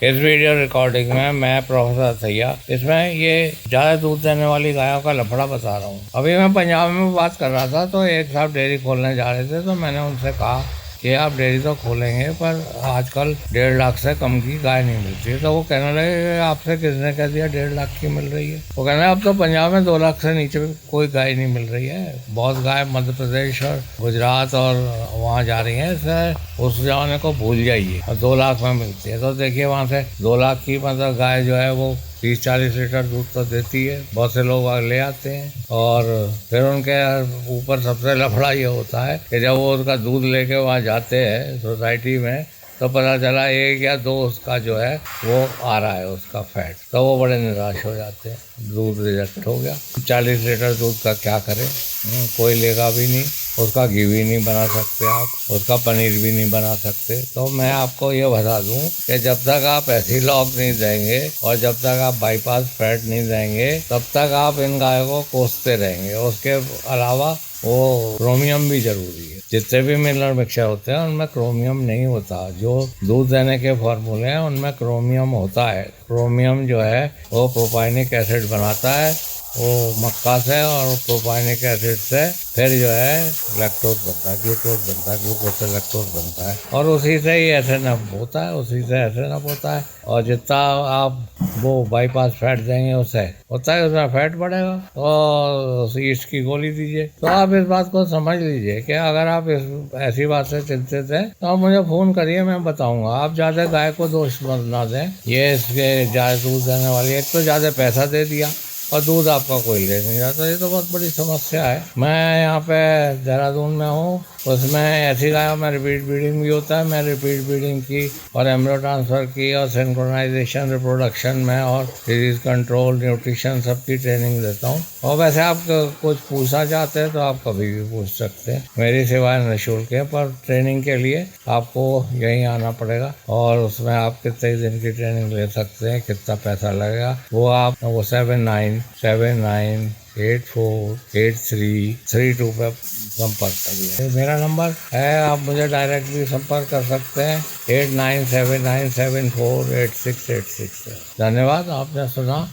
इस video recording में मैं प्रोफेसर सैया इसमें ये ज़्यादा दूध देने वाली गायों का लफड़ा बता रहा हूँ। अभी मैं पंजाब में बात कर रहा था तो एक साहब डेयरी खोलने जा रहे थे, तो मैंने उनसे कहा कि आप डेयरी तो खोलेंगे पर आजकल 1.5 लाख से कम की गाय नहीं मिलती है। तो वो कहने लगे आपसे किसने कह दिया 1.5 लाख की मिल रही है। वो कहने अब तो पंजाब में 2 लाख से नीचे कोई गाय नहीं मिल रही है। बहुत गाय मध्य प्रदेश और गुजरात और वहाँ जा रही है। इससे उस जमाने को भूल जाइए और 2 लाख में मिलती है। तो देखिए वहाँ से 2 लाख की मतलब गाय जो है वो 30-40 लीटर दूध तो देती है। बहुत से लोग ले आते हैं और फिर उनके ऊपर सबसे लफड़ा ये होता है कि जब वो उसका दूध लेके वहाँ जाते हैं सोसाइटी में तो पता चला 1 या 2 उसका जो है वो आ रहा है उसका फैट, तो वो बड़े निराश हो जाते हैं। दूध रिजेक्ट हो गया। 40 लीटर दूध का क्या करें, कोई लेगा भी नहीं, उसका घी भी नहीं बना सकते आप, उसका पनीर भी नहीं बना सकते। तो मैं आपको ये बता दूं कि जब तक आप ऐसी लॉक नहीं देंगे और जब तक आप बाईपास फैट नहीं देंगे तब तक आप इन गायों को कोसते रहेंगे। उसके अलावा वो क्रोमियम भी जरूरी है। जितने भी मिनरल मिक्सचर होते हैं उनमें क्रोमियम नहीं होता। जो दूध देने के फार्मूले हैं उनमें क्रोमियम होता है। क्रोमियम जो है वो प्रोपाइनिक एसिड बनाता है वो मक्का से, और प्रोपाइनिक एसिड से फिर जो है लैक्टोज बनता है, ग्लूकोज बनता है, ग्लूकोज से लैक्टोज बनता है और उसी से ही एथेनॉल होता है, उसी से एथेनॉल होता है। और जितना आप वो बाईपास फैट देंगे उससे होता है उसमें फैट बढ़ेगा और ईस्ट की गोली दीजिए। तो आप इस बात को समझ लीजिए कि अगर आप ऐसी बात से चिंतित हैं तो आप मुझे फ़ोन करिए, मैं बताऊंगा। आप ज़्यादा गाय को दोष मत ना दें। ये इसके ज़्यादा दूध देने वाली, एक तो ज़्यादा पैसा दे दिया और दूध आपका कोई ले नहीं जाता। ये तो बहुत बड़ी समस्या है। मैं यहाँ पे देहरादून में हूँ, उसमें ऐसी गायों में रिपीट ब्रीडिंग भी होता है। मैं रिपीट ब्रीडिंग की और एम्ब्रियो ट्रांसफ़र की और सिंक्रोनाइजेशन रिप्रोडक्शन में और डिजीज कंट्रोल न्यूट्रिशन सबकी ट्रेनिंग देता हूँ। और वैसे आप कुछ पूछना चाहते हैं तो आप कभी भी पूछ सकते हैं। मेरी सेवाएं निःशुल्क है, पर ट्रेनिंग के लिए आपको यहीं आना पड़ेगा और उसमें आप कितने दिन की ट्रेनिंग ले सकते हैं, कितना पैसा लगेगा वो आप 7979848332 पे संपर्क करिए। मेरा नंबर है, आप मुझे डायरेक्ट भी संपर्क कर सकते हैं 8979748686। धन्यवाद, आपने सुना।